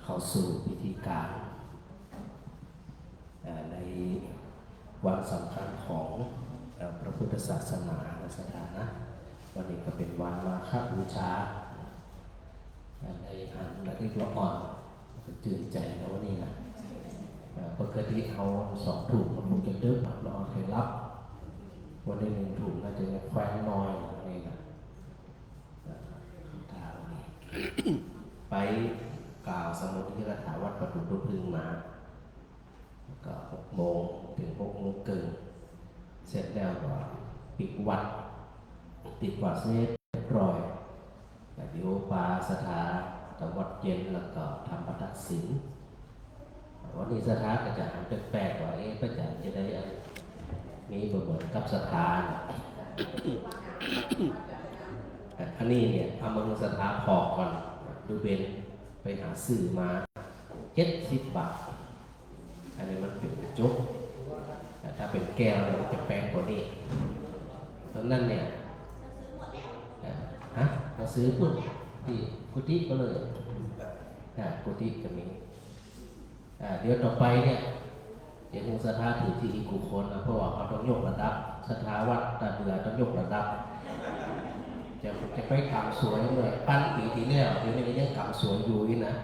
เข้าสู่พิธีการในวันสำคัญของพระพุทธศาสนาสถานะวันนี้ก็เป็นวันมาฆบูชาในอันละเอียดละอ่อนตื่นใจนะวันนี้นะปกติเขา2 ถุงมันคงจะเดิมเราเคยรับวันนี้1 ถุงน่าจะแคว้นน้อยอะไรนะทางนี้ ไปกล่าวสมุทรถาวัดประดุจพึ่งมาก็6 โมงถึง6 โมงครึ่งเสร็จแล้วก็ปิดวัดเสร็จเรียบร้อยแล้วโยปาสถาตวัดเย็นแล้วก็ทำประทักษิณวันนี้สถาก็จะหันแปลกๆว่าพระอาจารย์จะได้มีเหมือนกับสถาอันนี้เนี่ยเอามือสถาพอก่อนดูเบนไปหาสื่อมา70 บาทอันนี้มันเป็นจุกถ้าเป็นแก้วเนี่ยมันจะแพงกว่านี้เพราะนั้นเนี่ยมาซื้อพุ่นที่กุฏิก็เลยกุฏิก็มีเดี๋ยวต่อไปเนี่ยเดี๋ยวสถาถือที่อีกุคนนะเพราะว่าเขาต้องยกระดับสถาวัดตาเดือต้องยกระดับจะไปกำสวยเลยปั้นปีที่แล้วเดี๋ยวนี้ยังกำสวยอยู่นะ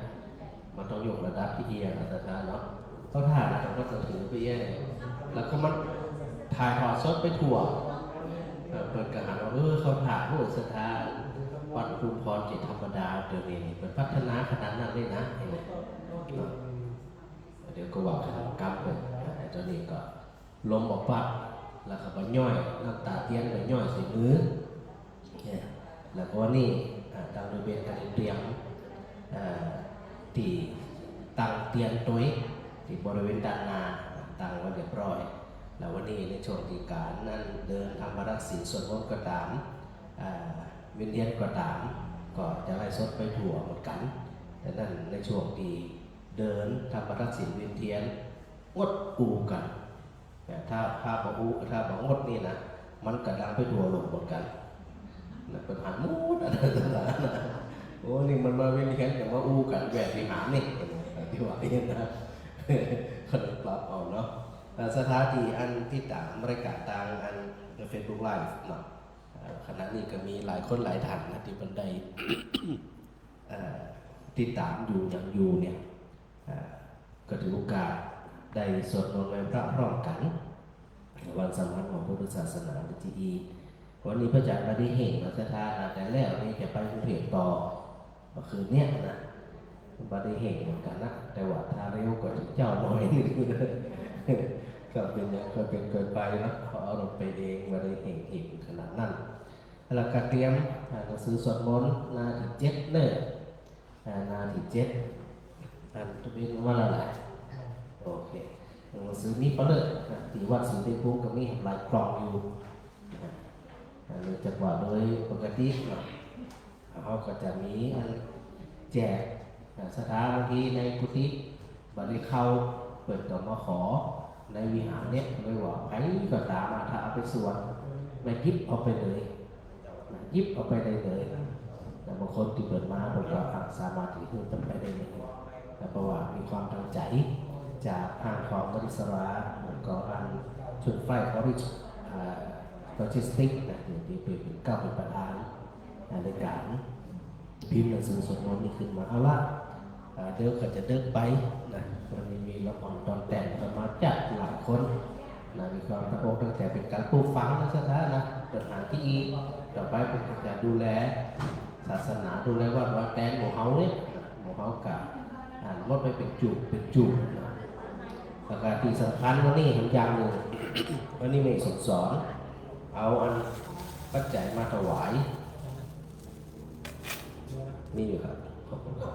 มันต้องยกระดับที่เอียงสถาเนาะเขาถ่ายแล้วก็จะถือไปเองแล้วก็มันถ่ายทอดสดไปทั่วเปิดกระหันว่าเขาถ่ายผู้สถาวัดภูมิพรจิตธรรมดาเดี๋ยวนี้เป็นพัฒนาขนาดนั้นเลยนะเดี๋ยวก็ว่าขนาดกลับเลยตอนนี้ก็ลมออกปั๊บแล้วก็ไปย่อยน้ำตาเทียนไปย่อยใส่มือแล้วก็นี่ทางโรงเรียนการเตรียมที่ตั้งเตียนตุ้ยที่บริเวณด้านหน้าตั้งไว้เรียบร้อยแล้ววันนี้ในช่วงที่การนั้นเดินทำประทักษิณสวดมนต์ก็ตามเวียนเทียนก็ตามก็จะให้สดไปทั่วหมดกันแต่นั่นในช่วงที่เดินทำประทักษิณเวียนเทียนงดอูกันแต่ถ้าบอกอูถ้าบอกงดนี่นะมันกระดังไปทั่วโลกหมดกันเป็นหันมูดอะไรต่างๆโอ้นี่มันมาเวียนเทียนอย่างว่าอูกันแบบที่หานี่ที่ว่าเองนะคนปรับเอาเนาะสถานที่อันที่ต่างบริการต่างอันเฟซบุ๊กไลฟ์เนาะขณะนี้ก็มีหลายคนหลายท่านนะที่บันไดติดตามอยู่อย่างอยู่เนี่ยก็ถือโอกาสได้สวดมนต์ในพระพร้อมกันวันสำคัญของพุทธศาสนาที่วันนี้พระอาจารย์ได้เห็นนะสถานแต่แล้วนี่จะไปกรุงเทพต่อเมื่อคืนเนี่ยนะบริเหตุเหมือนกันนะแต่ว่าถ้าเร็วกว่าเจ้าน้อยนึงก็เป็นอย่างเคยเป็นเกินไปนะขอเอารถไปเองบริเหตุขนาดนั้นแล้วก็เตรียมหนังสือสวดมนต์นาที่7เลยนาที่7ทุกทีว่าอะไรโอเคหนังสือนี้ก็เลยที่วัดสุนทรภูมิก็มีหลายกล่องอยู่เนื่องจากว่าโดยปกติเขาก็จะมีแจกสถานบางทีในกุฏิบัดนี้เข้าเปิดต่อมาขอในวิหารเนี่ยไม่ว่าใครก็ตามถ้าเอาไปสวดไม่ยิบเอาไปเลยยิบเอาไปได้เลยแต่บางคนที่เปิดมาบอกว่าสามารถที่จะไปได้เลยแต่เพราะว่ามีความตั้งใจจากทางของบริษัทก็อันชุดไฟเขาดิโลจิสติกนะที่เป็นก้าวเป็นประธานในการพิมพ์หนังสือสวดมนต์นี่ขึ้นมาเอาละเดี๋ยวก็จะเดินไปนะวันนี้มีละครตอนแต่งมาจัดหลายคนนะมีความตั้งอกตั้งใจเป็นการปลูกฝังนะสถานะปัญหาที่อีต่อไปเป็นการดูแลศาสนาดูแลว่าแต่งหมู่เฮาเนี่ยหมู่เฮากับลดไปเป็นจุดนะประการที่สำคัญวันนี้ทำอย่างหนึ่งวันนี้ไม่สอนเอาอันปัจจัยมาถวายนี่อยู่ครับขอบคุณครับ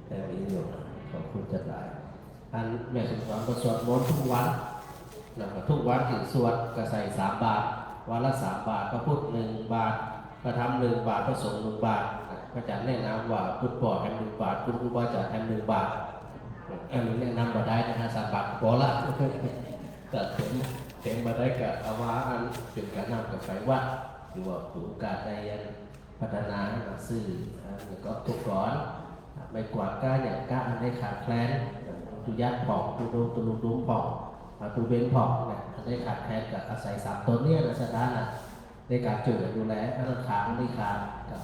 แต่มีอยู่ขอบคุณจัดหลายอันแม่สมพรก็สวดมนต์ทุกวันแล้วก็ทุกวันถึงสวดก็ใส่3 บาทวันละ3 บาทพระพุทธ1 บาทพระธรรม1 บาทพระสงฆ์1 บาทพระอาจารย์แนะนำว่าพุทธปอดแทน1 บาทคุณครูบาอาจารย์แทน1 บาทอันนี้แนะนำมาได้นะ3 บาทพอละแต่เต็มมาได้กับเอาว่าอันเป็นการนำกับไฟวัดหรือว่าผู้การได้พัฒนาสื่อแล้วก็ทุกก่อน ไม่กวาดก้าอย่างก้าอันได้ขาดแคลนตุยัดผอกตุดูตุลุดุ้มผอกตุเบนผอกเนี่ยอันได้ขาดแคลนกับอาศัยสามตนเนี่ยนะสถานะในการช่วยเหลือดูแลอันนั้นขาดอันนี้ขาดกับ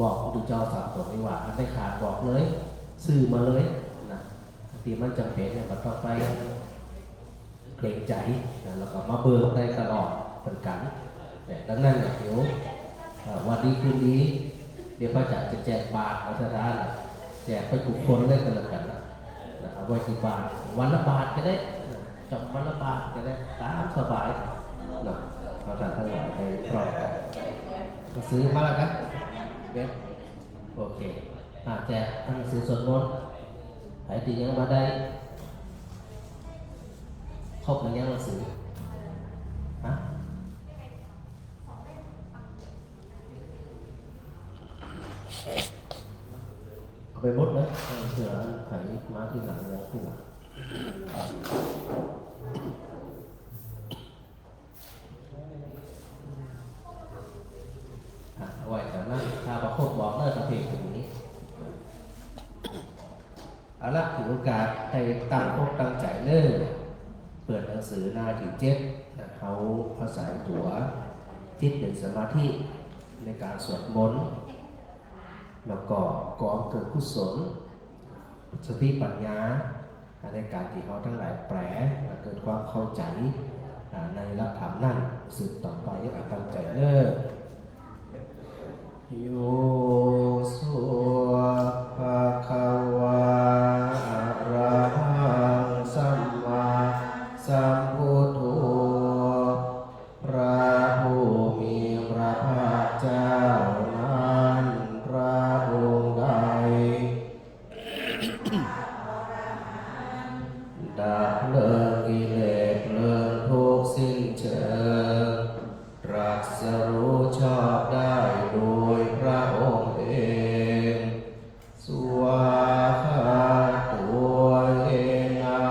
บอกพระพุทธเจ้าสามตนนี้ว่าอันได้ขาดบอกเลยซื้อมาเลยนะที่มันจำเป็นเนี่ยมันต้องไปเกรงใจนะแล้วก็มาเบิกได้ตลอดเป็นกันแต่ดังนั้นเนี่ยเดี๋ยววันนี้คืนนี้เดี๋ยวพระอาจารย์จะแจกบาตรเอาสถานแจกไปทุกคนเลยกันแล้วกันนะเอาไว้ที่บาตรวันละบาทก็ได้จบวันละบาทก็ได้ตามสบายนะเราทำทั้งหลายไปพร้อมกันมาซื้อมาแล้วครับเว็บโอเคแจกหนังสือสวดมนต์ใครที่ยังมาได้ครบหรือยังหนังสือฮะเอาไปหมดเลยเสือไข่มาที่หลังแล้วที่หลังเอาไว้แต่นั้นถ้าประโคตรบอกเลิกประเพณีนี้เอาละถือโอกาสให้ตั้งอกตั้งใจเลิกเปิดหนังสือหน้าที่7เขาภาษาตัวจิตเป็นสมาธิในการสวดมนต์แล้วก็ก่อเกิดกุศลสติปัญญาในการที่เขาทั้งหลายแปลเกิดความเข้าใจในหลักธรรมนั่นสืบต่อไปอย่างตั้งใจเลิกโยสุภะคะวะอะระหังสัมมาสัมพุทโธพระผู้มีพระภาคเจ้านั้นพระองค์ใดดับเพลิงกิเลสเพลิงทุกข์สิ้นเชิงตรัสรู้ชอบได้โดยพระองค์เองสวาคาตัวเองนะ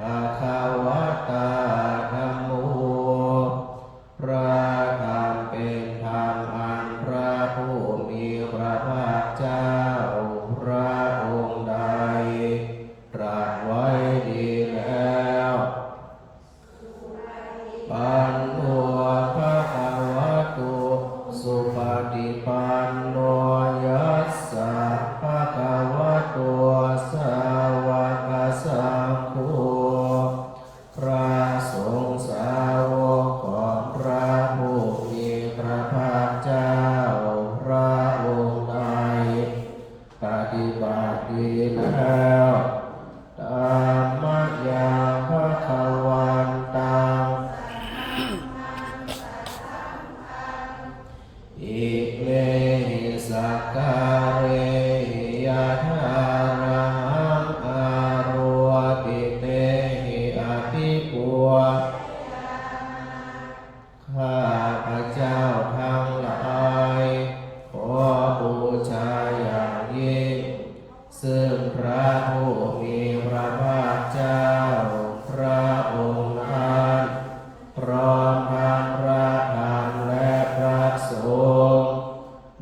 ภะคะวะตาธัมโมพระธรรมเป็นธรรมอันพระผู้มีพระภาคเจ้าพระองค์ใดตรัสไว้ดีแล้วปันโนภะคะวะโตสุปฏิปันโนยัสสะภะคะวะโตสาวกสังโฆพระสงฆ์สาวกของพระผู้มีพระภาคเจ้าพระองค์ใดปฏิบัติดีแล้วธัมมยังภะคะวันตังอิเมหิสักการะยะถารังอาโรติเตหิอภิปุข้าพระเจ้าทั้งหลายขอบูชาอย่างยิ่งซึ่งพระผู้มีพระภาคเจ้าพระองค์นั้นพร้อมทั้งพระธรรมและพระสงฆ์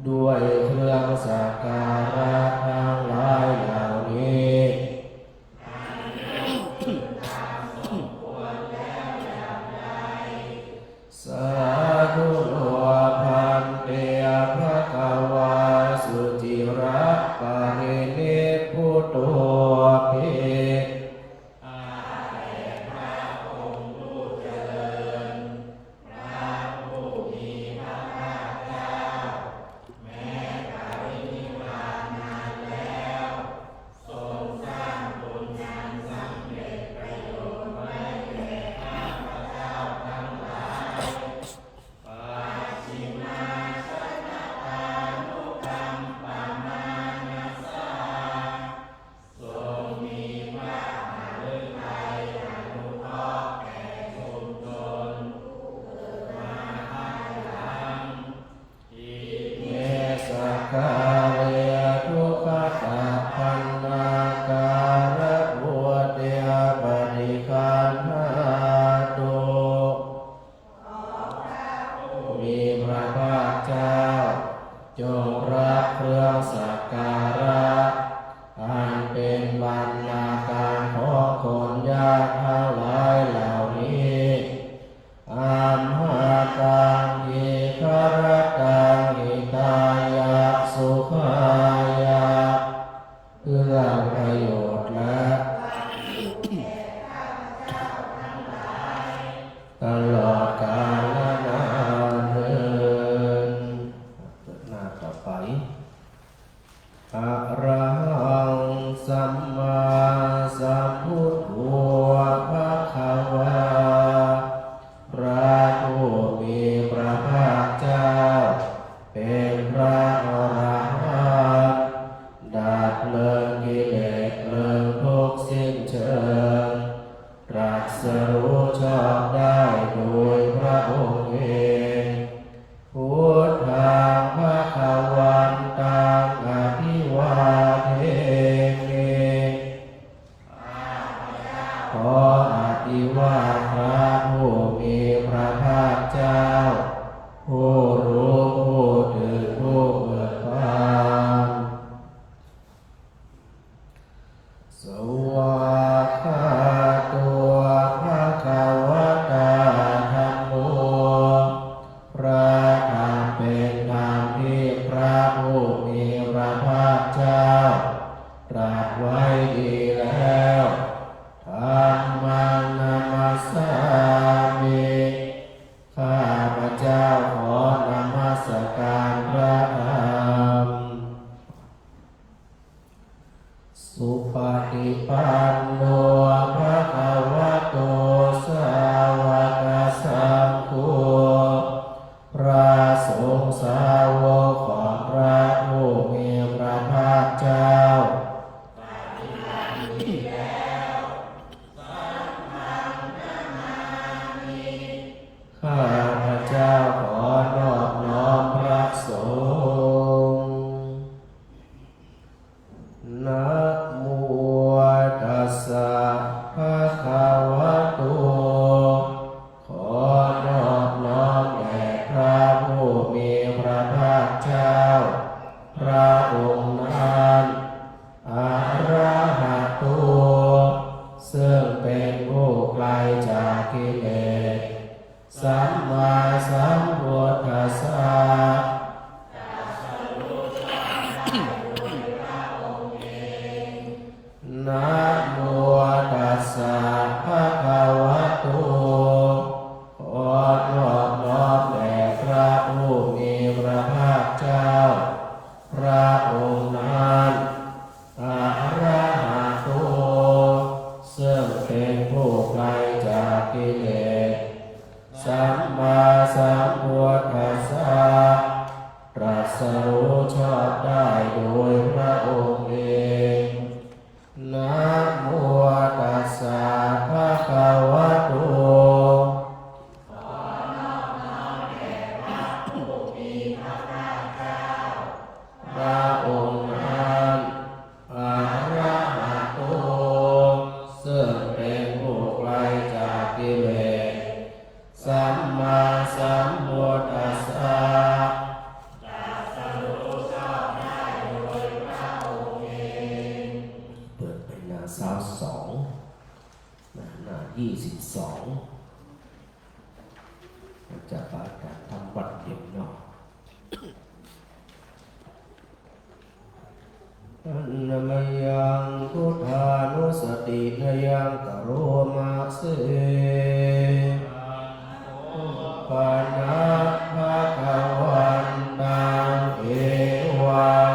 ด้วยเครื่องสักการะทั้งหลายเหล่านี้สาธุโลภันเตภะคะวาสุจิระปะรินิพพุตโตภิส ระหังสัมมาสัมพุทโธภะคะวาพระผู้มีพระภาคเจ้าเป็นพระอรหันต์ดับเพลิงกิเลสเพลิงทุกข์สิ้นเชิงตรัสรู้ชอบได้โดยพระองค์เองพุทธังภะคะวันตังอภิวาเทมิขออภิวาทพระผู้มีพระภาคเจ้าผู้รู้ผู้ตื่นผู้เบิกบานสวากขาตัวภะคะวะตาธัมโมพระธรรมเป็นธรรมที่พระผู้มีพระภาคเจ้าตรัสไว้ดีแล้วธัมมังนามัสสามิข้าพเจ้าขอนมัสการพระธรรมสุปฏิปันโนภะคะวะโตสาวกสังโฆพระสงฆ์สาวกของพระผู้มีพระภาคเจ้าข้าพเจ้าขอนอบน้อมพระสงฆ์นะโมตัสสะภะคะวะโตขอนอบน้อมแด่พระผู้มีพระภาคเจ้าพระองค์นั้นอะระหะโตซึ่งเป็นผู้ไกลจากกิเลสสัมมาสัมพุทธัสสะนะโมตัสสะภะคะวะโตขอนอบน้อมแด่พระผู้มีพระภาคเจ้าพระองค์นั้นอะระหะโตซึ่งเป็นผู้ไกลจากกิเลสสัมมาสัมพุทธัสสะตรัสรู้ชอบได้โดยพระองค์เองนะโมตัสสะภะคะวะโตพระองค์นั้นอะระหะโตซึ่งเป็นผู้ไกลจากกิเลสสัมมาสัมพุทธัสสะเปิดเป็นหน้า22หน้า22จะปาการทำวัดเย็นเนาะอันนมยังพุทธานุสตินยังกโรมาเสปานะภะคะวันตังเอวัง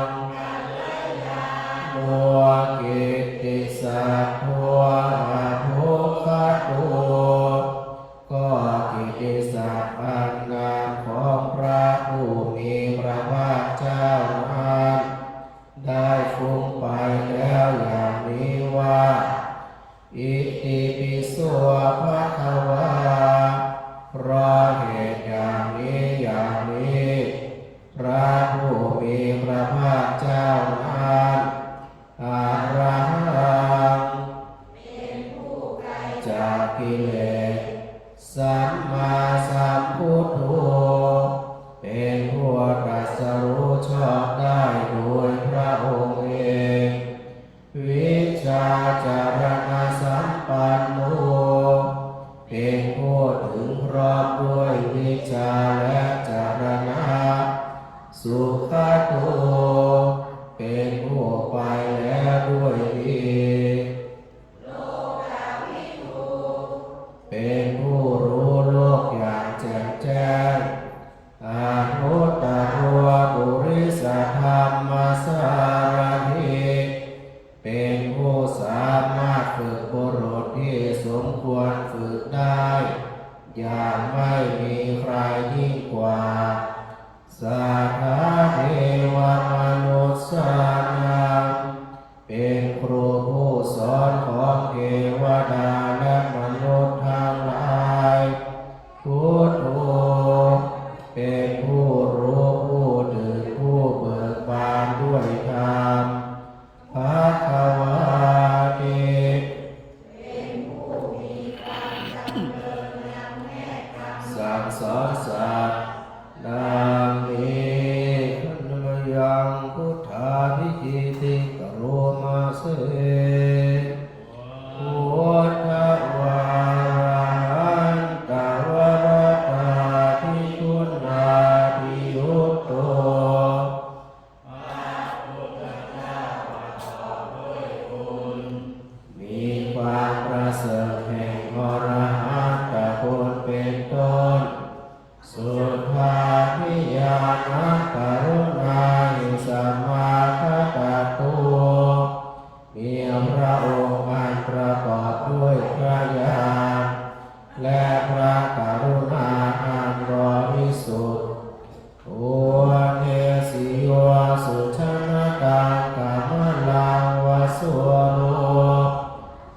มัวกิตติสัพพวะอะโภคะโตก็กิตติศัพท์อันงามของพระผู้มีพระภาคเจ้านั้นได้ฟุ้งไปแล้วอย่างนี้ว่าอิติปิโสภะคะวาเพราะเหตุอย่างนี้อย่างนี้พระผู้มีพระภาคเจ้านั้นอะระหังจากกิเลสสัมมาสัมพุทโธเป็นผู้ตรัสรู้ชอบได้โดยพระองค์เองวิชาจารณสัมปันโนเป็นผู้ถึงพร้อมด้วยวิชาและจารณะสุขโตเป็นผู้ไปแล้วด้วยดีเป็นผู้รู้โลกอย่างแจ่มแจ้งอนุตตรปุริสธรรมสารถิ ติกโรมาเสพุทธวารันตวรตาภิกขุนาภิยุตโตมีความประเสริฐแห่งอรหันตคุณเป็นต้นสุทธาภิญาณกรุณาหิสัมมาคัตตุมีพระองค์อันประกอบด้วยพระญาณและพระกรุณาอันบริสุทธิ์โอเนสิโยสุชนะตังกัมลังวสุโร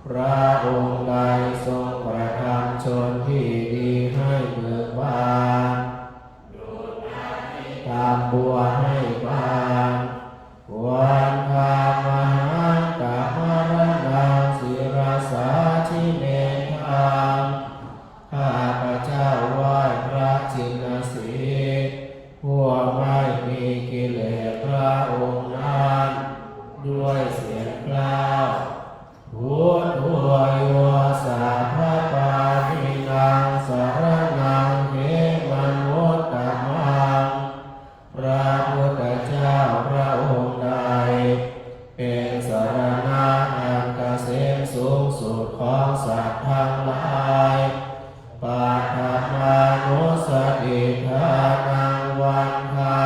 พระองค์ใดทรงประทำชนที่ดีให้เบิกบานตามบัวให้บานวันธามหังกัมรณังศิรสาธิเมธังข้าพระเจ้าไหว้พระชินสีห์ผู้ไม่มีกิเลสพระองค์นั้นด้วยเสียงกล่าวพุทโธโยสัพพปาทินังสรณังเขมันโมตตมังพระพุทธเจ้าพระองค์ใดเป็นสรณะอันเกษมสูงสุดของสัตว์ทั้งหลายปัฏฐมานุสติทานังวันทา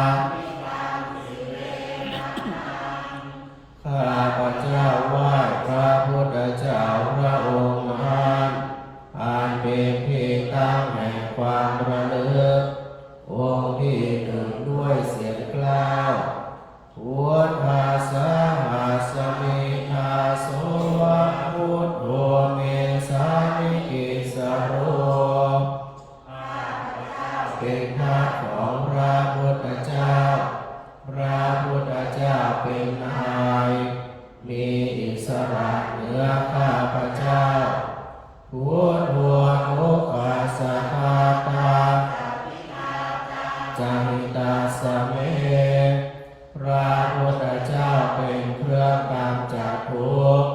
ข้าพระเจ้าไหว้พระพุทธเจ้าพระองค์นั้นอันเป็นที่ตั้งแห่งความระลึกองค์ที่หนึ่งด้วยเสียงกล่าวพุทธาสหัสมิทาโสวะพุทโธเมสามิกิสโรเป็นพระของพระพุทธเจ้าพระพุทธเจ้าเป็นนายมีอิสระเหนือข้าพเจ้าพุทโธทุกขัสสะตาจามิตาสเมพระพุทธเจ้าเป็นเครื่องกำจัดทุกข์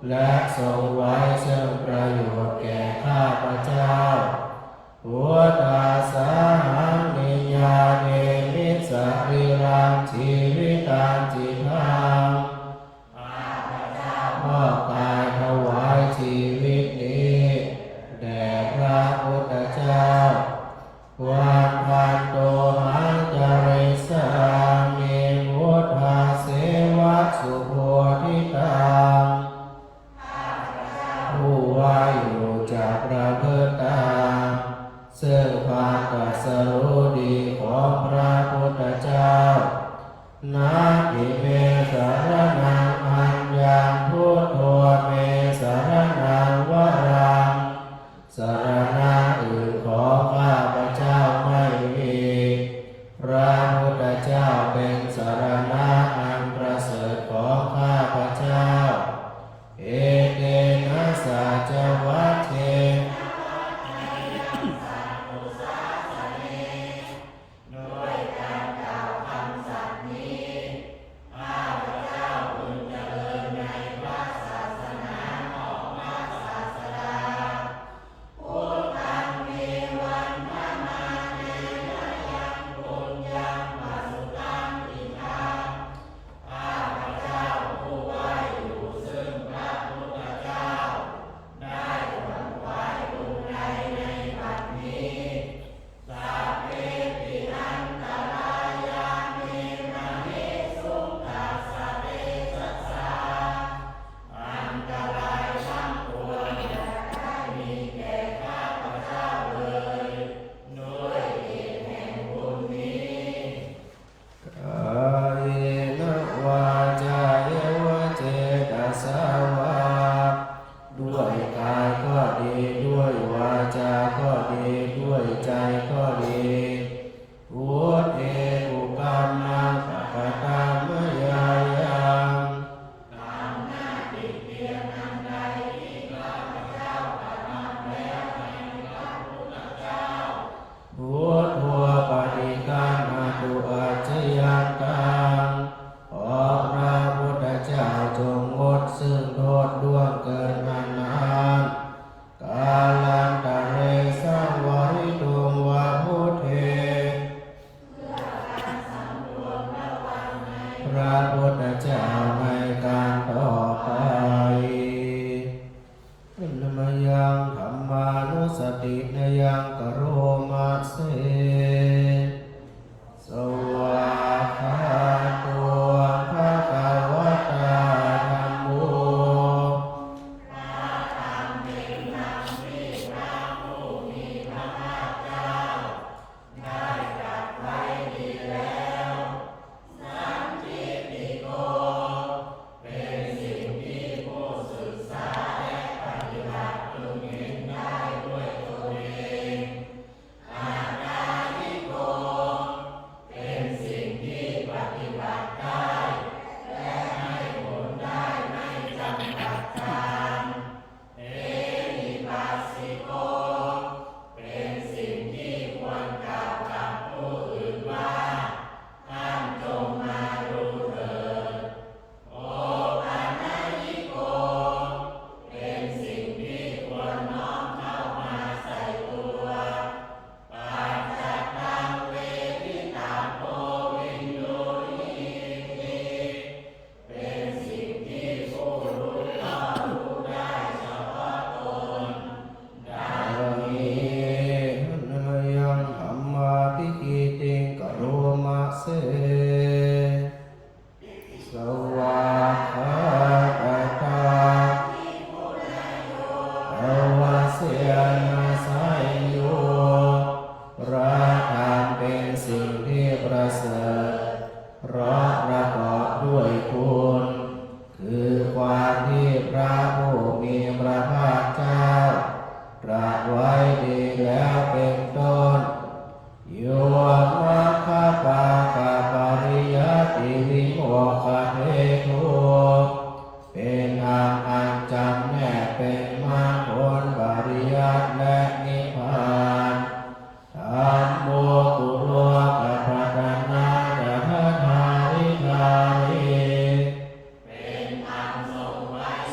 และทรงไว้ซึ่งประโยชน์แก่ข้าพเจ้าพุทธาสาหังนิยาเนมิสริรังชีวิตังจิตังมอบกายถวายชีวิตนี้แด่พระพุทธเจ้าวันพันโตหังจาริสามิพุทธาเสวะสุโพธิตังผู้ว่าอยู่จากประพฤติตามซึ่งความตรัสรู้ดีของพระพุทธเจ้านาภิ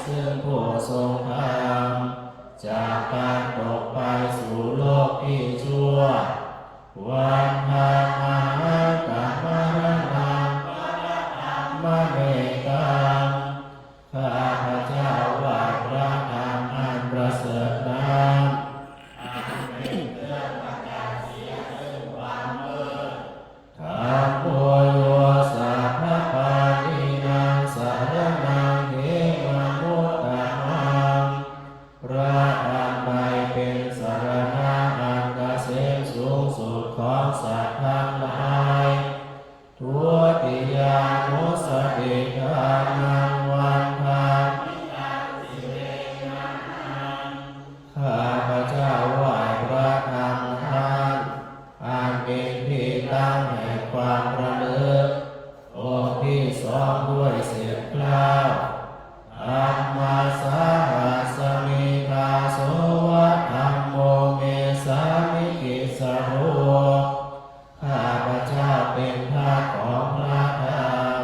ซึ่งผู้ทรงธรรมจากการตกไปสู่โลกที่ชั่ววันทามหากรรมรณังมะเมตังข้าพเจ้าว่าพระธรรมอันประเสริฐนั้นธรรมโมโยสัพพปานินังสารนังเขมมุตตะมังพระธรรมใดเป็นสรณะอันเกษมสูงสุดของสัตว์ทั้งหลายทุติยานุสติทานังวันทาข้าพเจ้าไหว้พระธรรมท่านอันเป็นที่ตั้งแห่งความระลึกองค์ที่สองด้วยเสียงกล้าวอัมมาสาหัสมิทาโสวะธัมโมเมสามิกิสโรข้าพเจ้าเป็นทาสของพระธรรม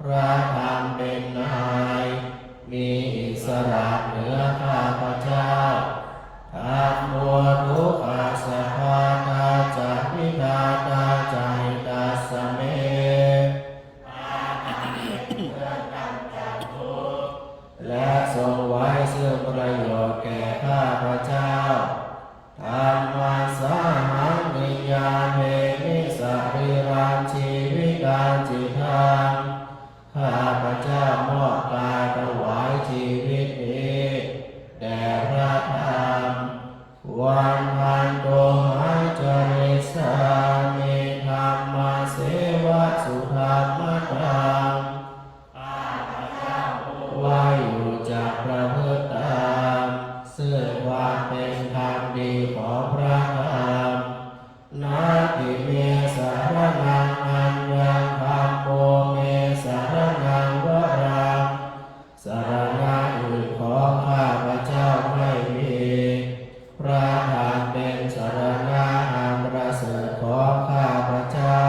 พระธรรมเป็นนายมีอิสระเหนือข้าพเจ้าธัมโมทุกขาสัพพาตาจักวิทาตาจัยตัสสเมและทรงไว้ซึ่งประโยชน์แก่ข้าพเจ้าธรรมัสสาหังวิญญาณเมมิสรีรังชีวิตังจิตังข้าพเจ้ามอบกายถวายชีวิตนี้แด่พระธรรมวันพันโตหะจริสามิธรรมเสวะสุธรรมตังว่าอยู่จากประพฤติตามซึ่งความเป็นธรรมดีของพระธรรมนาทิเมสารนังอัญญังธัมโมเมสารนังวรังสารณะอื่นของข้าพเจ้าไม่มีพระธรรมเป็นสารณะอันประเสริฐของข้าพเจ้า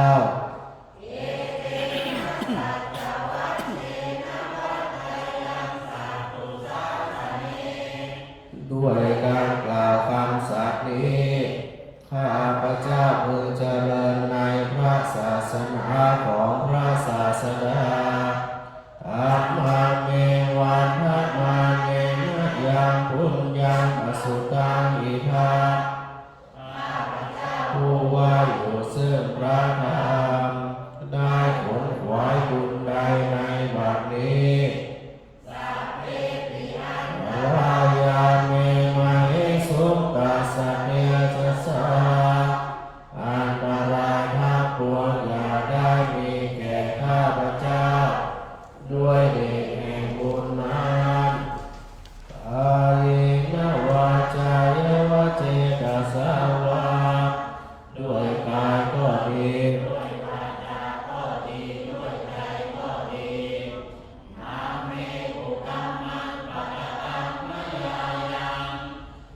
ด้วยการกล่าวคำสัตย์นี้ข้าพเจ้าพึงเจริญในพระศาสนาของพระศาสดาอัมมาเมวันทะมาเนนะยังพุญญังอสุตังอิทาผู้ว่าอยู่ซึ่งพระธรรมได้ผลขวายบุญใดในบัดนี้วายาเมมาเหสุตตาสเนจะสาอันตรายทั้งปวงอย่าได้มีแก่ข้าพเจ้าด้วยเดชแห่งบุญนั้นกายนวาจายวเจตสาวาด้วยกายก็ดีด้วยวาจาก็ดีด้วยใจก็ดีนาเมอุกัมมังปะกะตังมยายัง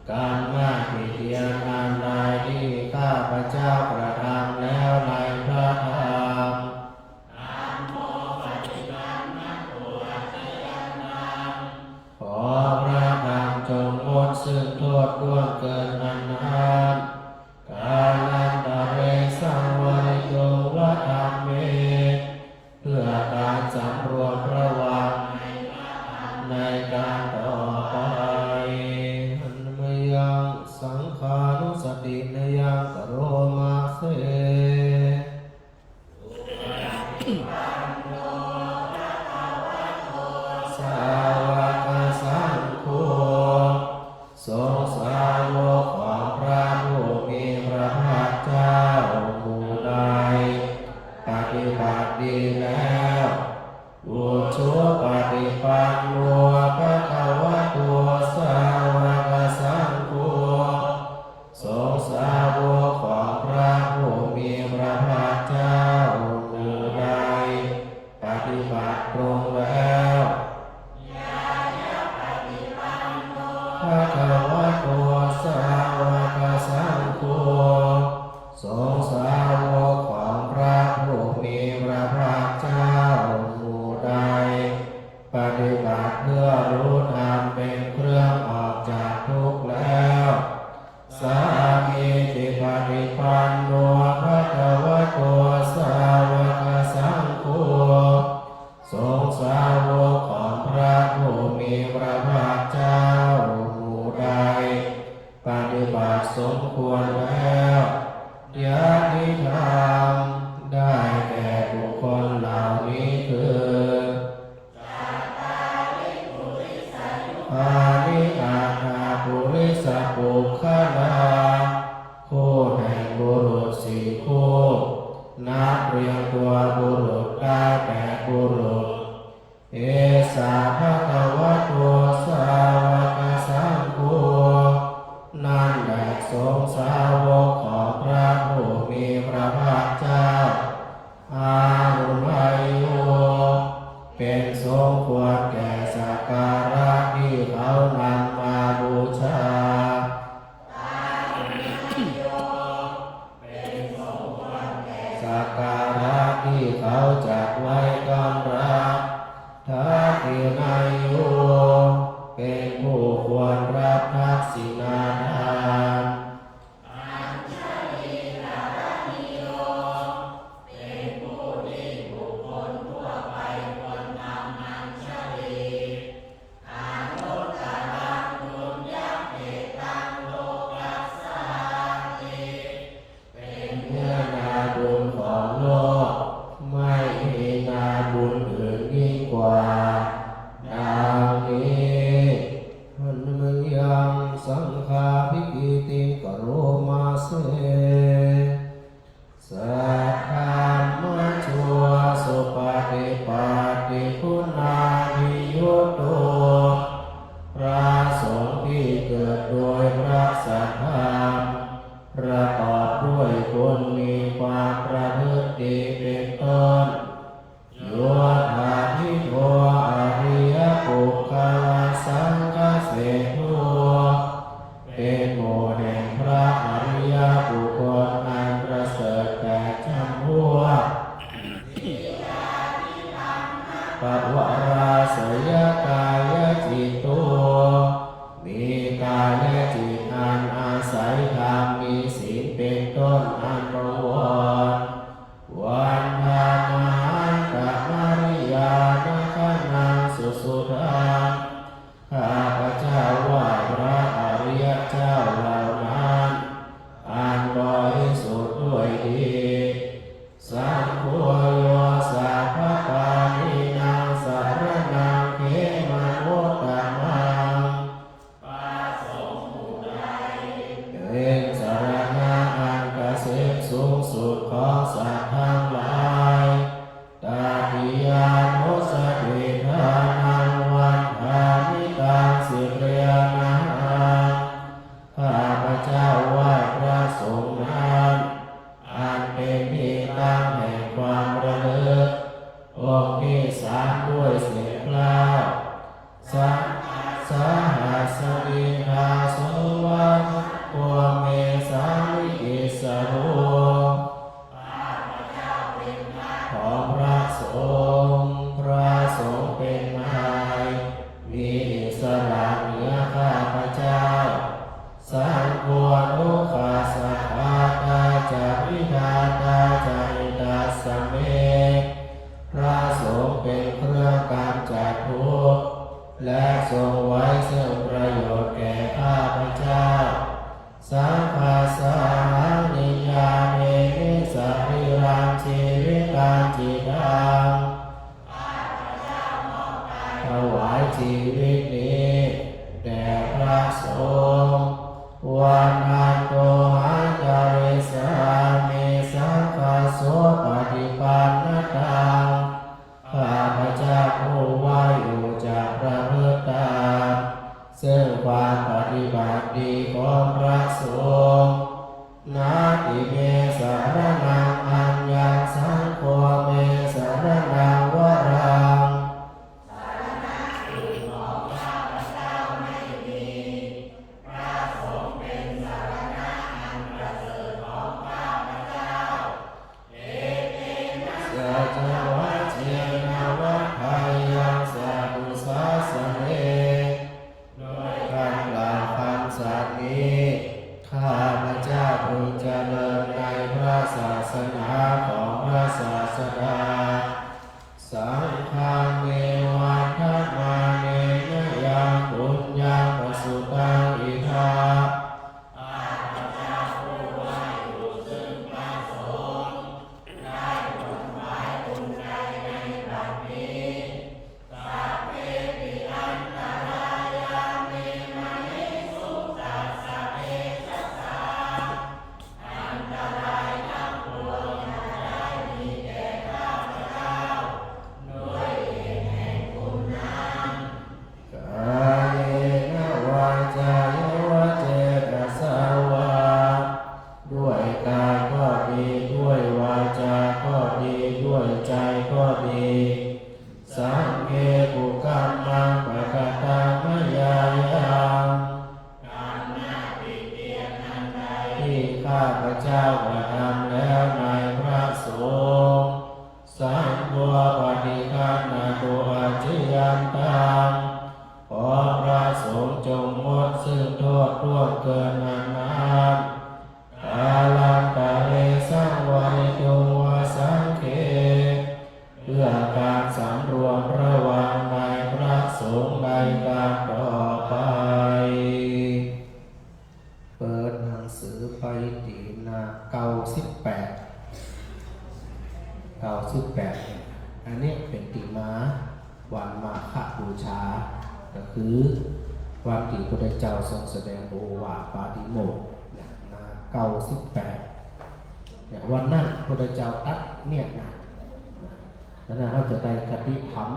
การงานที่เทียนงานใดที่ข้าพเจ้ากระทำแล้วในพระธรรมขอพระธรรมจงงดซึ่งโทษร่วงเกินนั้นกาลันตะเรสังวริโยวะธรรมเมเพื่อการสำรวมระวังในการต่อไปอันมยังสังขานุสตินยังกโรมาเสสาวกสังโฆทรงสาวกของพระผู้มีพระภาคเจ้าผู้ใดปฏิบัติดีแล้วอุชุปฏิปันโนภะคะวะโตสาวกสังโฆทรงสาวกของพระผู้มีพระภาคเจ้าผู้ใดปฏิบัติตรงแล้วภะคะวะโตสาวกสังโฆทรงสาวกของพระผู้มีพระภาคเจ้าผู้ใดปฏิ ฏิบัติเพื่อรู้ธรรมเป็นเครื่องออกจากทุกข์แล้วสามีจิปฏิปันโนภะคะวะโตสาวกสังโฆสงฆ์สาวกของพระผู้มีพระภาคเจ้าหมู่ใดปฏิบัติสมควรแล้วญาติธรรมได้แก่บุคคลเหล่านี้คืออานิอาคาปุริสปุคคลาคู่แห่งบุรุษสี่คู่นับเรียงตัวบุรุษได้แก่บุรุษเอสาภะคะวะโตสาวกสังโฆนั่นแหละสงฆ์สาวกของพระผู้มีพระภาคเจ้าอาหุนัยโยเป็นสมควรแก่สักการะที่เขานำมาบูชาสักการะที่เขาจัดไว้ต้อนรับทักษิณายุเป็นผู้ควรรับทักษิณาทานสังฆาภิกิติกโรมาเสสัทธามัจจุสุปฏิปัตติคุณาภิยุตโตพระสงฆ์ที่เกิดโดยพระสัทธรรมประกอบด้วยคุณมีความประพฤติดีเป็นต้นโยธาภิโภอริยปุคคลสังฆเสถุเป็นหมู่แห่งพระอริยบุคคลอันประเสริฐแต่จำพวกปวาราสยกายจิตโตมีกายจิตอันอาศัยธรรมมีศีลเป็นต้นอันประวรวันธานาตมริยานคนังสุสุธาข้าพเจ้าไหว้พระอริยเจ้าเหล่านั้นอันบริสุทธิ์ด้วยดีสังโฆโยสัพพปานินังสารนังเขมาโมตตมังเป็นสารณะอันเกษมสูงสุดของสัตว์ทั้งหลายตาติยานุสติทานังวันทานิตังสิเรียนาข้าพเจ้าไหว้พระสงฆ์นั้นอันเป็นที่ตั้งแห่งความระลึกองค์ที่สามด้วยเสียงกล้าวสหัสดิทาสวัสดิ์ตัวเมสามิกิสโรของพระสงฆ์เป็นนายมีอิสระเหนือข้าพเจ้าสังโฆนุขาสัพพาตาจาริธาตาจาริตาสเมพระสงฆ์เป็นเครื่องกำจัดทุกข์และทรงไว้ซึ่งประโยชน์แก่ข้าพเจ้าสังฆาสานิยาเมนิสัพพิรังชีวิตังจิตังถวายชีวิตนี้แด่พระสงฆ์วันนันโตหังจาริสามิสังฆาโสปฏิปันนตังข้าพเจ้าผู้ว่าอยู่จากพระพุทธาซึ่งความปฏิบัติดีของพระสงฆ์นาติเมสารนังอัญญังสังโฆเมสารนังวรังจวัชเชนวัฏไทยังสัพ ชาก็คือวันที่พระพุทธเจ้าทรงแสดงโอวาทปาติโมกข์นา98วันนั้นพระพุทธเจ้าตัดเนี่ยนะแล้วนั้นเราจะได้คติธรรม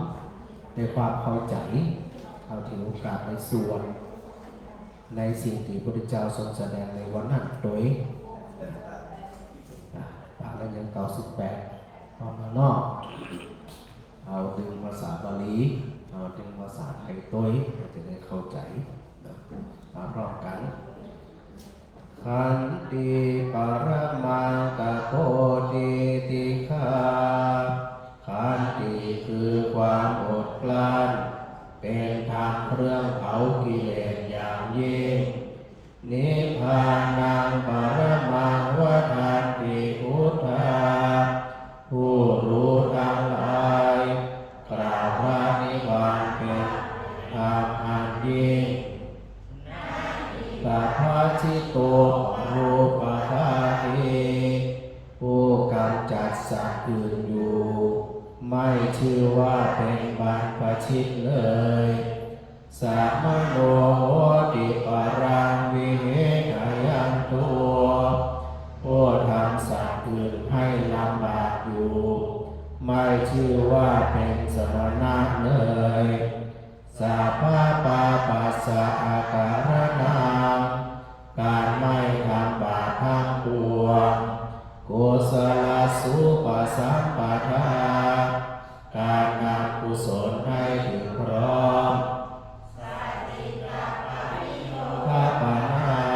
ในความเข้าใจเอาถือโอกาสในส่วนในสิ่งที่พระพุทธเจ้าทรงแสดงในวันนั้นโดยปากแล้วยัง98ออกมานอกเอาดึงภาษาบาลีเอาดึงภาษาไทยตัวจะได้เข้าใจมาพร้อมกันขันติปรมังกโพธิติฆาขันติคือความอดกลั้นเป็นทางเครื่องเผากิเลสอย่างยิ่งนิพพานังปรมังวทันติพุทธาผู้รู้ทั้งหลายกล่าวว่านิพพานเป็นธรรมอันยิ่งสัพพชิโตรูปธาตุผู้กำจัดสัตว์อื่นอยู่ไม่ชื่อว่าเป็นบรรพชิตเลยสัมมโนโหติปรังวิเหกยันตัวผู้ทำสัตว์อื่นให้ลำบากอยู่ไม่ชื่อว่าเป็นสมณะเลยสัพพะปาปัสสะอาการนังการไม่ทำบาปทั้งปวงกุศลสุปสัมปทาการนำกุศลให้ถึงพร้อมข้าพเจ้า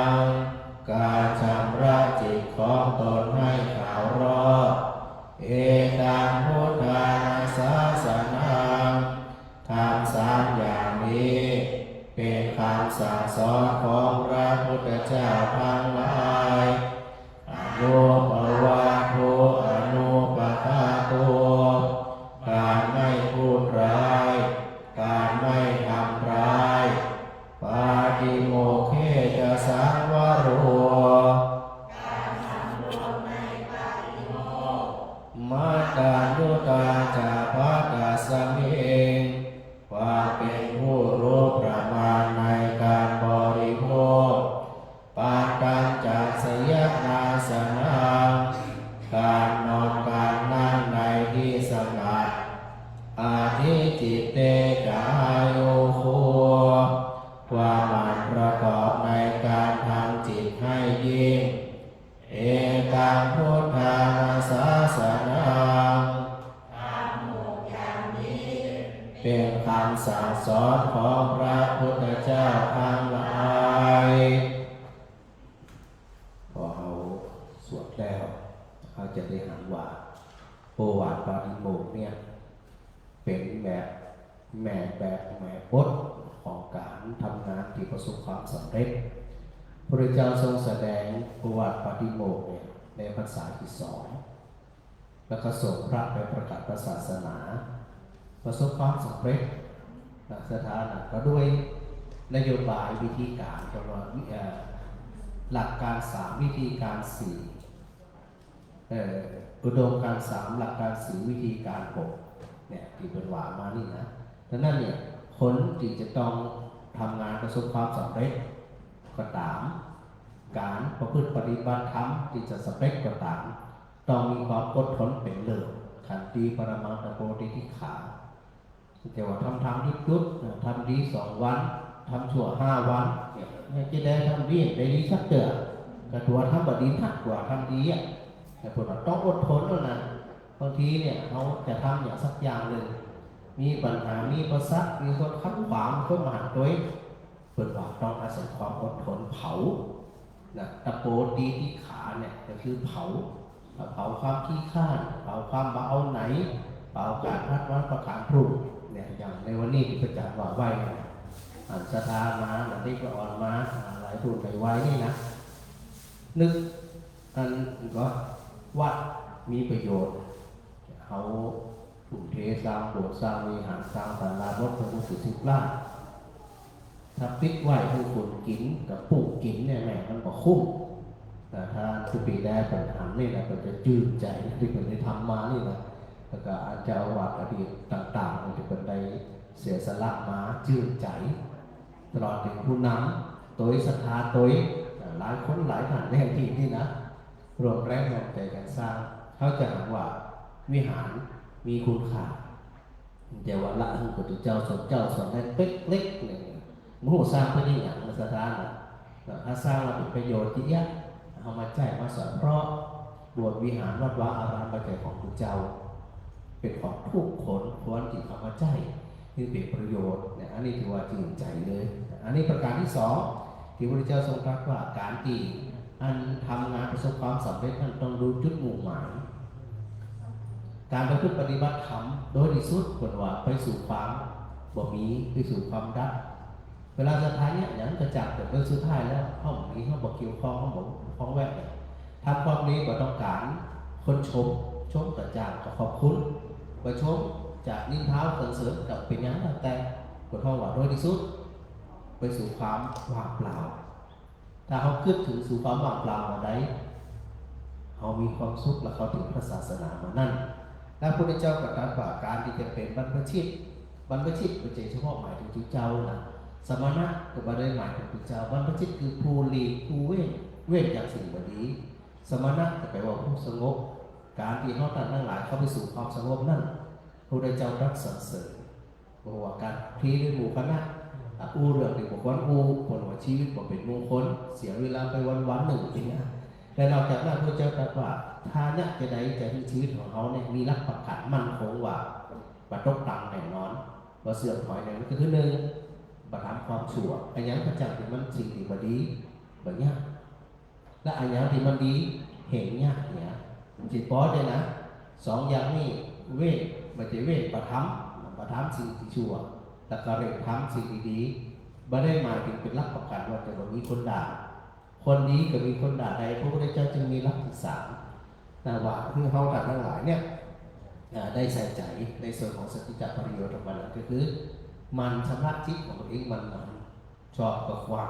การชำระจิตของตนให้ขาวรอบเอตังพุทธานาสาสนังทำสามอย่างนี้เป็นคำสั่งสอนของพระพุทธเจ้าทั้งหลายอนุปวาโทอนุปทาโตการไม่พูดร้ายการไม่ทำร้ายปาติโมกเขจะสังวโรมาตานุตาจาภาตาสมิงความเป็นผู้รู้ประมาณในการบริโภคปานการจัดสยนาสนะการนอนการนั่งในที่สงัดอาทิจิตเตจายโยโคความหมั่นประกอบในการทำจิตให้ยิ่งเอกังพุทธานาสาสนังเป็นคำสั่งสอนของพระพุทธเจ้าทั้งหลายพอเราสวดแล้วเขาจะได้หันว่าโอวาทปาติโมกข์เนี่ยเป็นแบบแม่บทของการทำงานที่ประสบความสำเร็จพระเจ้าทรงแสดงโอวาทปาติโมกข์เนี่ยในพรรษาที่2แล้วก็ส่งพระไปประกาศศาสนาประสบความสำเร็จสถานะก็ด้วยนโยบายวิธีการตลอดหลักการ3วิธีการ4อุดมการ3หลักการ4วิธีการ6เนี่ยที่เป็นว่ามานี่นะดังนั้นเนี่ยคนที่จะต้องทำงานประสบความสำเร็จก็ตามการประพฤติปฏิบัติธรรมที่จะสำเร็จก็ตามต้องมีความอดทนเป็นเลิศขันติปรมังตโพธิทิขาแต่ว่าทำยุดทำดี2 วันทำชั่ว5 วันเนี่ยจะได้ทำดีได้ดีสักเดือนกระตัวทำบดีทักกว่าทำดีอ่ะแต่พวกเราต้องอดทนแล้วนะบางทีเนี่ยเขาจะทำอย่างสักอย่างหนึ่งมีปัญหามีประสักมีคนขัดขวางคนมาหันตัวเปิดว่าต้องอาศัยความอดทนเผานะตะโพดีที่ขาเนี่ยก็คือเผาความขี้ข้านเผาความบ้าเอาไหนเผาการพัดวัดประการพรุ่งเนี่ยอย่างในวันนี้ที่ประจักษ์ว่าไหวอันสถามาอันที่ก็อ่อนมาหลายรุ่นไปไว้นี่นะนึกอันก็วัดมีประโยชน์เขาถุงเทสร้างโบสถ์สร้างวิหารสร้างศาลารถพระพุทธ10 ล้านถ้าปิดไหวผู้คนกินกับปลูกกินเนี่ยแม่มันก็คุ้มแต่ถ้าทุกปีได้ปัญหานี่นะก็จะจืดใจที่เป็นได้ทำมานี่นะแล้วก็อาจจะวัดอดีตต่างๆมันจะเป็นได้ เสียสละมาจืดใจตลอดถึงผู้นำตัวศรัทธาตัวหลายคนหลายท่านในที่นี่นะรวมแรงรวมใจกันสร้างเขาจะเห็นว่าวิหารมีคุณค่าเดี๋ยววันละคือพระพุทธเจ้าสอนได้เป๊กเล็กเลยมู้สร้างเพื่อที่อย่างมาสถานถ้าสร้างเราเป็นประโยชน์ที่ยะเอามาแจกมาสอนเพราะบวชวิหารวัดวาอารามปัจจัยของพระเจ้าเป็นของทุกคนควรที่เอามาใจที่เป็นประโยชน์เนี่ยอันนี้ถือว่าจริงใจเลยอันนี้ประการที่สองที่พระพุทธเจ้าทรงตรัสว่าการที่อันทำงานประสบความสำเร็จนั้นต้องดูจุดมุ่งหมายการประพฤติปฏิบัติธรรมโดยที่สุดควรว่าไปสู่ความบ่มีไปสู่ความดับเวลาสุดท้ายเนี่ยอย่างกระจับแต่โดยสุดท้ายแล้วห้องนี้ห้องบอกเกี่ยวข้องห้องบอกห้องแวกเนี่ยทำความนี้ก็ต้องการคนชมกระจ่างก็ขอบคุณไปชมจากนิ้นเท้าเสริมกับเป็นยังแต่คนห้องว่าโดยที่สุดไปสู่ความว่างเปล่าถ้าเขาคิดถึงสู่ความว่างเปล่ามาได้เขามีความสุขและเขาถึงพระศาสนามานั่นและพระพุทธเจ้าก็ตรัสว่าการที่จะเป็นบรรพชิตไม่ใช่เฉพาะหมายถึงจุเจ้านะสมณะก็ไม่ได้หมายถึงจุเจ้าบรรพชิตคือผู้หลีกผู้เว้นจากสิ่งบดีสมณะจะแปลว่าผู้สงบการที่เขาทั้งหลายเข้าไปสู่ความสงบนั่นพระพุทธเจ้ารักสรรเสริญบอกว่าการพีด้วยหมู่คณะอู้เรื่องที่บอกว่าอู้คนว่าชีวิตบอกเป็นมงคลเสียเวลาไปวันหนึ่งอย่างนี้แต่นอกจากนั้นพระเจ้าตรัสว่าถ้าเนี่ยจะได้จะมีชีวิตของเขาเนี่ยมีหลักประกันมั่นคงว่าบัตรตังแน่นอนว่าเสื่อมถอยเนี่ยก็คือหนึ่งบัตรทำความชั่วอันยังประจักษ์ที่มันสิ่งที่บดีแบบนี้และอันยังที่มันดีเห็นเนี่ยจิตป้อเลยนะสองอย่างนี้เวทไม่ใช่เวทประทับสิ่งที่ชั่วแต่ก็เร่งทำสิ่งดีไม่ได้หมายถึงเป็นหลักประกันว่าจะมีคนด่าคนนี้ก็มีคนด่าใดพระพุทธเจ้าจึงมีหลักที่สามนะว่าคือเขาทั้งหลายเนี่ยได้ใส่ใจในส่วนของสติจักรประโยชน์ของมันก็คือมันชำระจิตของตัวเองมันชอบก็ควาง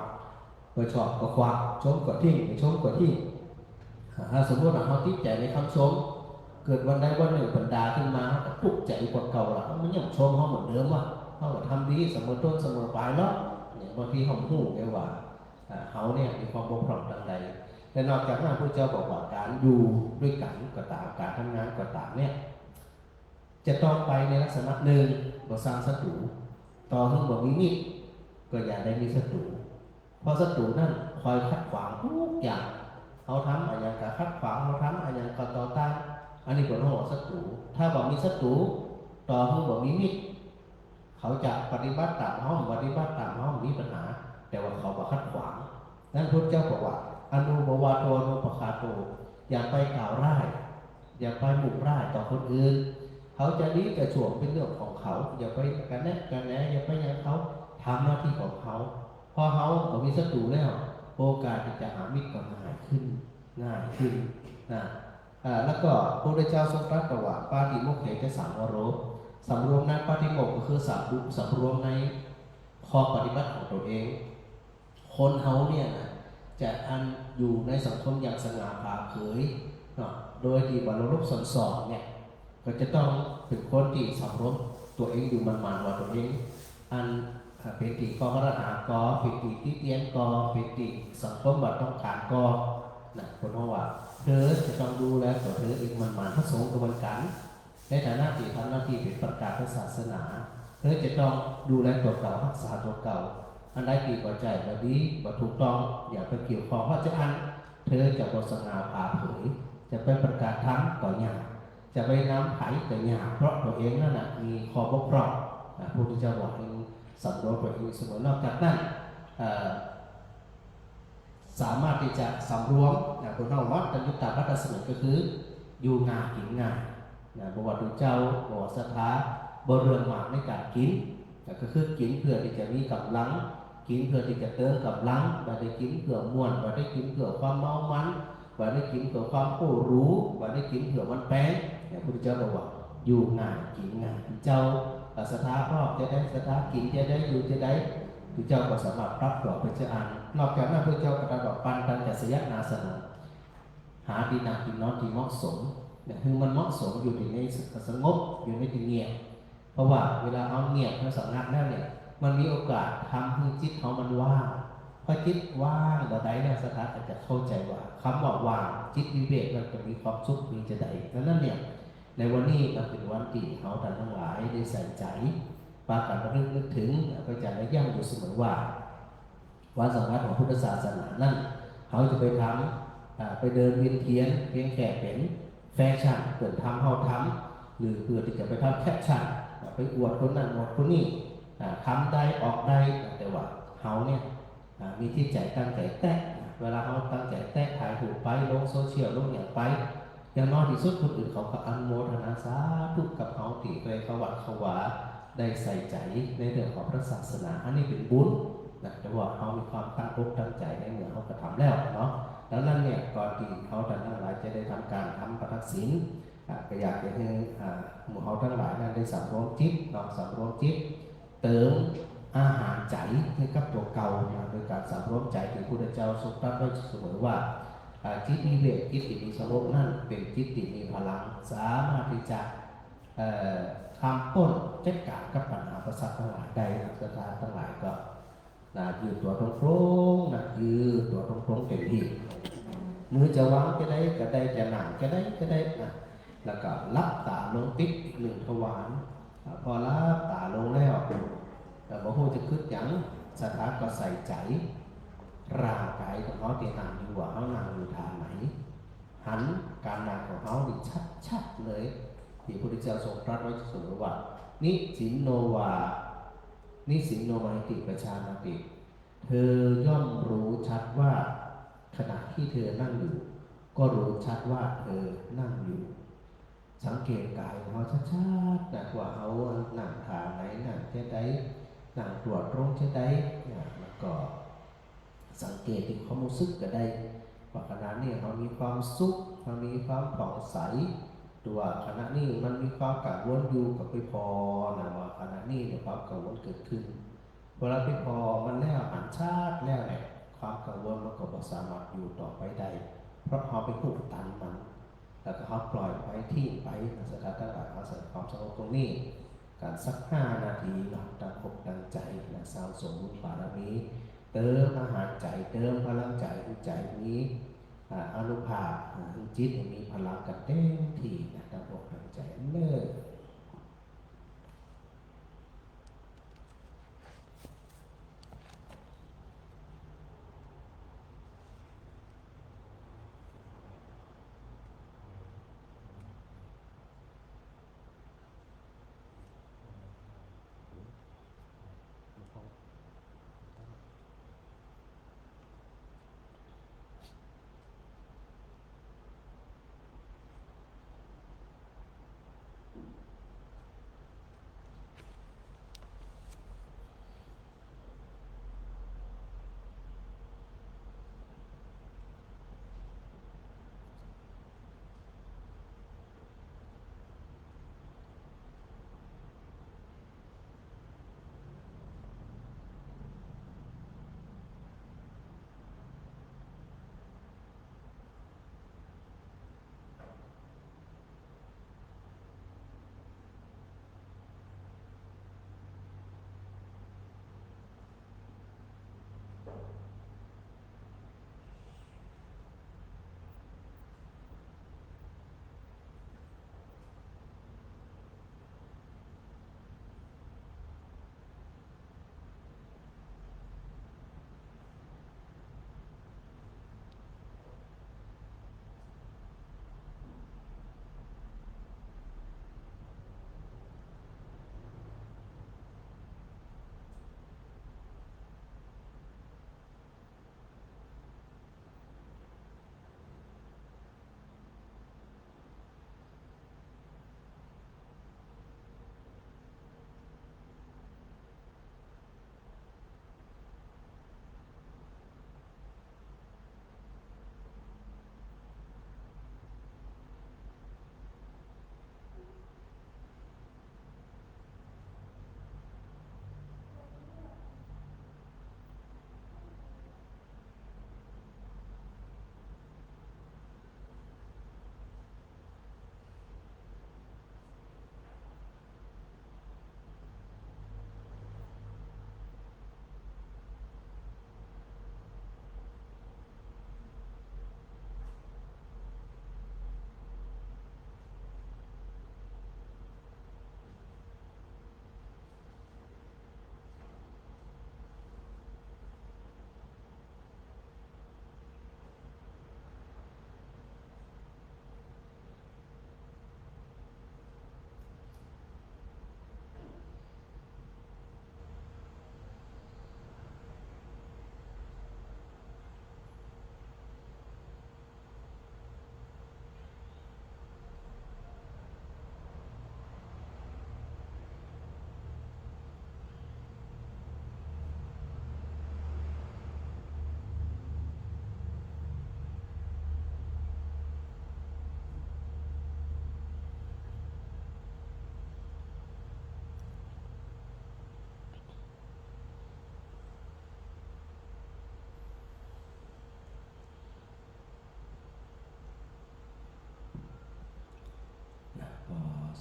ไม่ชอบก็ควางชมก็ทิ้งไม่ชมก็ทิ้งถ้าสมมติว่าเขาติดใจในคำชมเกิดวันใดวันหนึ่งบรรดาขึ้นมาปลุกใจกว่าเก่าละมันยังชมเขาเหมือนเดิมว่าเขาทำดีเสมอต้นเสมอปลายแล้วเนี่ยบางทีเขาหูไงว่าเขาเนี่ยมีความบกพร่องทางใดแต่นอกจากนั้นพระเจ้าบอกว่าการอยู่ด้วยกันก็ตามการทำงานก็ตามเนี่ยจะต้องไปในลักษณะหนึ่งบ่สร้างศัตรูต่อให้บ่มีมิตรก็อย่าได้มีศัตรูเพราะศัตรูนั่นคอยขัดขวางทุกอย่างเขาทำอะไรอย่างก็ขัดขวางเขาทำอะไรอย่างก็ต่อต้านอันนี้เป็นเรื่องของศัตรูถ้าบ่มีศัตรูต่อให้บ่มีมิตรเขาจะปฏิบัติตามห้องมีปัญหาแต่ว่าเขาบ่ขัดขวางนั้นพระเจ้าบอกว่าอนุบวาโตอนุปคาโตอย่าไปกล่าวร้ายอย่าไปหมู่ร้ายต่อคนอื่นเขาจะดีจะชั่วเป็นเรื่องของเขาอย่าไปกันแนะอย่าไปยังเขาทำหน้าที่ของเขาพอเขามีศัตรูแล้วโอกาสที่จะหามิตรก็ง่ายขึ้นนะแล้วก็พระพุทธเจ้าทรงตรัสว่าปาติโมกข์จะสังวโรสำรวมนั้นปาติโมกข์ก็คือสำรวมในข้อปฏิบัติของตัวเองคนเขาเนี่ยนะจะอยู่ในสังคมอย่างสง่าผ่าเผยโดยที่บรรลุสอนเนี่ยก็จะต้องเป็นคนที่สำรวมตัวเองอยู่มันว่าตัวเองเป็นติกอพระหากอเป็นติที่เตียนกอเป็นติสังคมบัดต้องการกอนะคนเขาว่าเธอจะต้องดูแลตัวเธอเองมันพระสงฆ์กระบวนการในฐานะที่ทำหน้าที่เป็นประกาศศาสนาเธอจะต้องดูแลตัวเก่ารักษาตัวเก่าอันใดที่พอใจแบบนี้บ่ถูกต้องอย่าไปเกี่ยวข้องเพราะจะเธอจะบสง่าผ่าเผยจะไปประกาศทั้งก่อนอย่างจะไปน้ำไผ่ก่อนอย่างเพราะตัวเองนั่นมีข้อบกพร่องพระพุทธเจ้าบอกให้สำรวมตัวเองเสมอนอกจากนั้นสามารถที่จะสำรวมคุณน้องวัดตัญญุตตาพัฒสมุนก็คืออยู่งานกินงานบวชดูเจ้าบวชสถาบเรืองหมากในการกินก็คือกินเพื่อที่จะมีกำลังกินเพื่อที่จะเติมกำลังว่าได้กินเพื่อม่วนว่าได้กินเพื่อความเมามันว่าได้กินเพื่อความผู้รู้ว่าได้กินเพื่อมันแป้งพระพุทธเจ้าบอกว่าอยู่งานกินงานเจ้าสถาพ่อจะได้สถากินจะได้อยู่จะได้พระเจ้าก็สามารถรับต่อพระเจ้านอกจากนั้นพระเจ้าก็ตรัสบอกปันตันจัสยนาสนะหาที่นั่งที่นอนที่เหมาะสมคือมันเหมาะสมอยู่ในสงบอยู่ในที่เงียบ เพราะว่าเวลาเขาเงียบเขาสงัดแล้วเนี่ยมันมีโอกาสทำให้จิตเขามันว่างพอจิตว่างเราได้นะสถานจะเข้าใจว่าคำว่าว่างจิตวิเวกมันจะมีความสุขมีจะได้ดังนั้นเนี่ยในวันนี้มันเป็นวันที่เขาท่านทั้งหลายได้ใส่ใจปากันระลึกนึกถึงพระอาจารย์ได้ย้ำอยู่เสมอว่าวันสำคัญของพุทธศาสนานั่นเขาจะไปทำไปเดินเวียนเทียนเพียงแค่เป็นแฟชั่นเกิดทำเขาทำหรือเพื่อที่จะไปทำแคปชั่นไปอวดคนนั้นอวดคนนี้ทำได้ออกได้แต่ว่าเขาเนี่ยมีที่ใจตั้งใจแตะเวลาเขาตั้งใจแตะถ่ายถูกไปลงโซเชียลลงอย่างไปอย่างน้อยที่สุดคนอื่นเขาก็อนุโมทนาสาธุกับเขาที่เคยเขาวัดเขาวาได้ใส่ใจในเรื่องของพระศาสนาอันนี้เป็นบุญนะแต่ว่าเขามีความตั้งอกตั้งใจในเมื่อเขากระทำแล้วเนาะดังนั้นเนี่ยก่อนที่เขาทั้งหลายจะได้ทำการทำประทักษิณก็อยากจะให้หมู่เขาทั้งหลายนั้นได้สำรวมจิตเนาะสำรวมจิตเติมอาหารใจให้กับตัวเก่าโดยการสำรวมใจที่พระพุทธเจ้าทรงตรัสไว้เสมอว่าจิตวิเวกจิตที่มีสงบนั่นเป็นจิตที่มีพลังสามารถที่จะทำต้นจัดการกับปัญหาประสาททั้งหลายได้สถานทั้งหลายก็ยืนตัวตรงๆยืนตัวตรงๆเต็มที่มือจะวางก็ได้ก็ได้จะหนังก็ได้ก็ได้แล้วก็ลับตาลงปิดอีกหนึ่งทวารพอลับตาลงแล้วแต่บ่ฮู้จะคึดหยังสถานก็ใส่ใจร่างกายของเขาที่นั่งอยู่ว่าเขานั่งอยู่ทางไหนหันการนั่งของเขาดิชัดๆเลยที่พระพุทธเจ้าทรงตรัสไว้เสมอว่านิสินโนวานิสินโนมาติประชานาติเธอย่อมรู้ชัดว่าขณะที่เธอนั่งอยู่ก็รู้ชัดว่าเธอนั่งอยู่สังเกตกายของเขาชัดๆนะว่าเขานั่งทางไหนนั่งเช่นใดนั่งตรวจตรงเช่นใดแล้วก็สังเกตที่ความรู้สึกก็ได้ว่าขณะนี้เรามีความสุขเรามีความผ่องใสตัวขณะนี้มันมีความกังวลอยู่กับไปพอนะว่าขณะนี้เนี่ยความกังวลเกิดขึ้นเวลาไปพอมันแล้วหันชาติแล้วเนี่ยความกังวลมันก็บ่สามารถอยู่ต่อไปได้เพราะเขาไปผูกตันมันแล้วก็เขาปล่อยไปทิ้งไปสถานต่างๆอาศัยความสงบตรงนี้การสัก5 นาทีเนาะตั้งอกตั้งใจนะสร้างสมบุญบารมีเติมอาหารใจเติมพลังใจใจนี้อนุภาพจิตมีพลังกันเต็มที่นะตั้งอกตั้งใจเลิก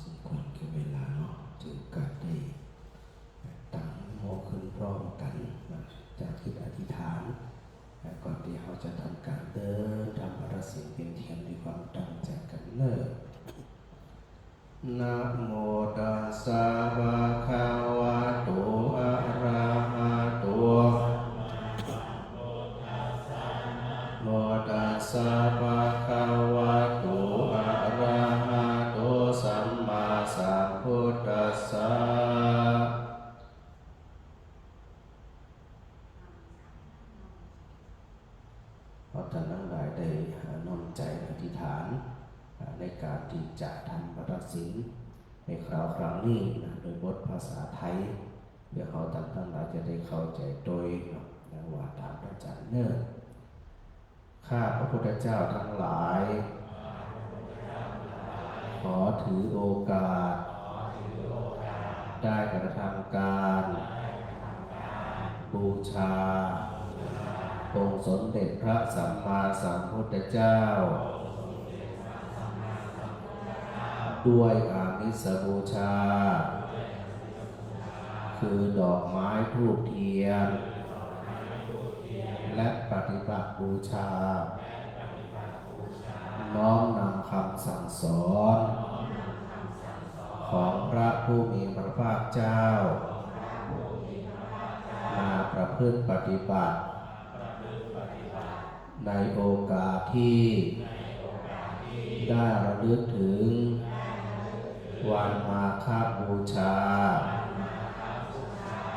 สมควรแก่เวลาเนาะจึงกัดได้ตั้งโมขึ้นพร้อมกันจากที่อธิษฐานก่อนที่เราจะทำการเดินทำประสิทธิ์เป็นเทียนด้วยความตั้งใจกันเนิ่นนะโมตัสสะภะคะวะโตอะระหะโตโมตัสสะภะคะวะโตอะระหะโตสัมมาสัมพุทธัสสะเพราะท่านทั้งหลายได้น้อมใจอธิษฐานในการที่จะทำประสิทธิ์ในคราวครั้งนี้โดยบทภาษาไทยเพื่อเขาทั้งหลายจะได้เข้าใจโดยว่าตามพระอาจารย์เนิ่นข้าพระพุทธเจ้าทั้งหลายขอถือโอกาสได้กระทำการบูชาองค์สมเด็จพระสัมมาสัมพุทธเจ้าด้วยอามิสบูชาคือดอกไม้ธูปเทียนและปฏิบัติบูชาน้อมนำคำสั่งสอนของพระผู้มีพระภาคเจ้ามาประพฤติปฏิบัติในโอกาสที่ได้ระลึกถึงวันมาฆบูชา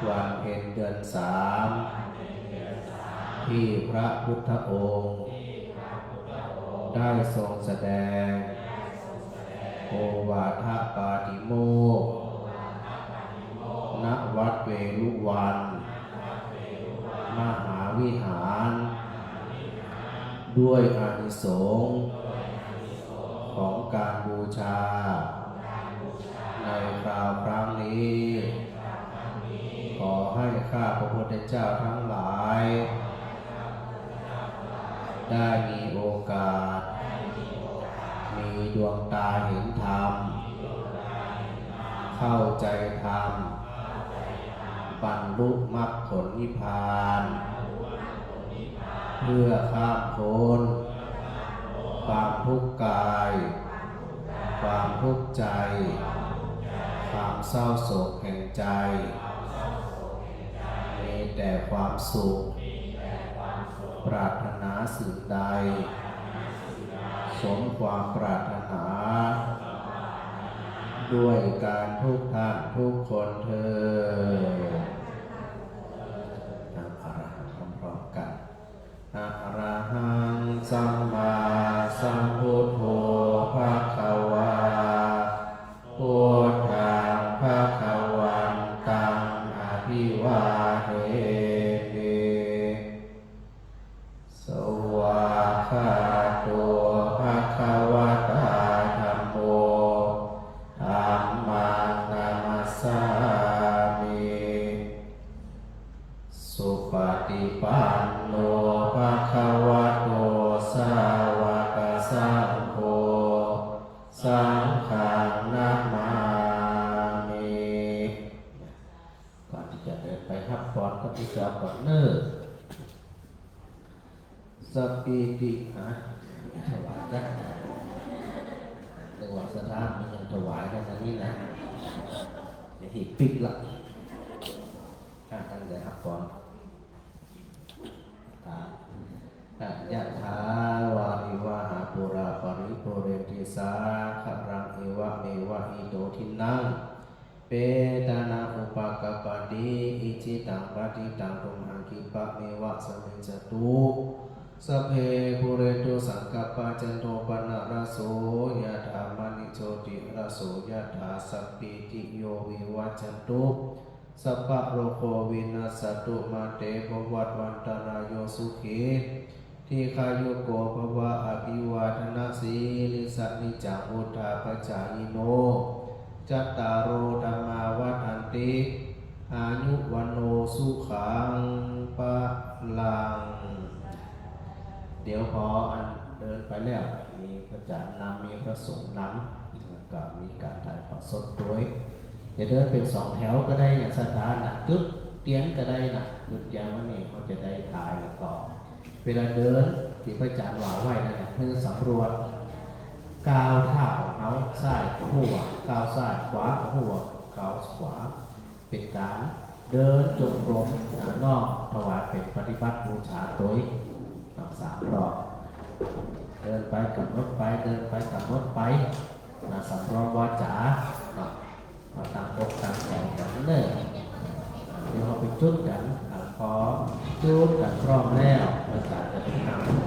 วันเพ็ญเดือน3ที่พระพุทธองค์ได้ทรงแสดงโอวาทปาติโมกข์ณวัดเวรุวันมหาวิหารด้วยอานิสงส์ของการบูชาในคราวครั้งนี้ขอให้ข้าพระพุทธเจ้าทั้งหลายได้มีโอกาสมีดวงตาเห็นธรรมเข้าใจธรรมบรรลุมรรคผลนิพพานเพื่อข้ามพ้นความทุกข์กายความทุกข์ใจความเศร้าโศกแห่งใจมีแต่ความสุขปรารถนาสิ่งใดสมความปรารถนาด้วยการทุกท่านทุกคนเถิดอรหังพร้อมๆกันอะระหังสัมมาสัมพุทโธภะคะวาพุทธังภะคะวันตังอภิวาเทมิสวากขาโตภะคะวะตาธัมโมธัมมังนัมมัสสามิสุปฏิปันโนภะคะวะโตสาวกสังโฆสังฆังนะมามิก่อนที่จะเดินไปรับพรก็ที่จะก่อนเนิ่นสปิติถวายได้ในวัดสถานมันยังถวายได้ทั้งนี้นะอย่าหิปิดละตั้งใจรับพรยะถาวาริวหาปุราปริปุเรนติสาครังเอวะเมวะอิโตทินังเปตานาอุปกปติอิจิตังปฏิตังตุมหังคิปะเมวะสมิจจตุสัพเพปุเรตุสังกัปปะจันโทปนะระโสยะถามณิโชติระโสยะถาสัพพิติโยวิวัจจันตุสัพพะโรโควินัสสตุมาเตภวัตวันตรายโยสุขีทีฆายุโกภวะอภิวาทนาสีลิสนิจังอุทธาปจายโนจัตตารโอธัมมาวัฏันติอายุวันโนสุขังปะลังเดี๋ยวพอเดินไปแล้วมีพระอาจารย์นำมีพระสงฆ์นำ ก็มีการถ่ายทอดสดด้วยจะเดินเป็นสองแถวก็ได้อย่างสถานะจุดเตียนก็ได้นะจุดยาววันนี้เขาจะได้ถ่ายต่อเวลาเดินที่พระอาจารย์ว่าไว้นั่นแหละเพื่อสำรวจก้าวเท้าเอาซ้ายหัวก้าวซ้ายขวาหัวก้าวขวาเป็นการเดินจงกรมนอกถวายเป็นปฏิบัติบูชาโดย3 รอบเดินไปกับรถไปเดินไปกับรถไปสำรองวาจามาตั้งอกตั้งใจกันเนิ่นเดี๋ยวเราไปจุดกันพอจุดกันพร้อมแล้วอาจารย์จะเป็นนำ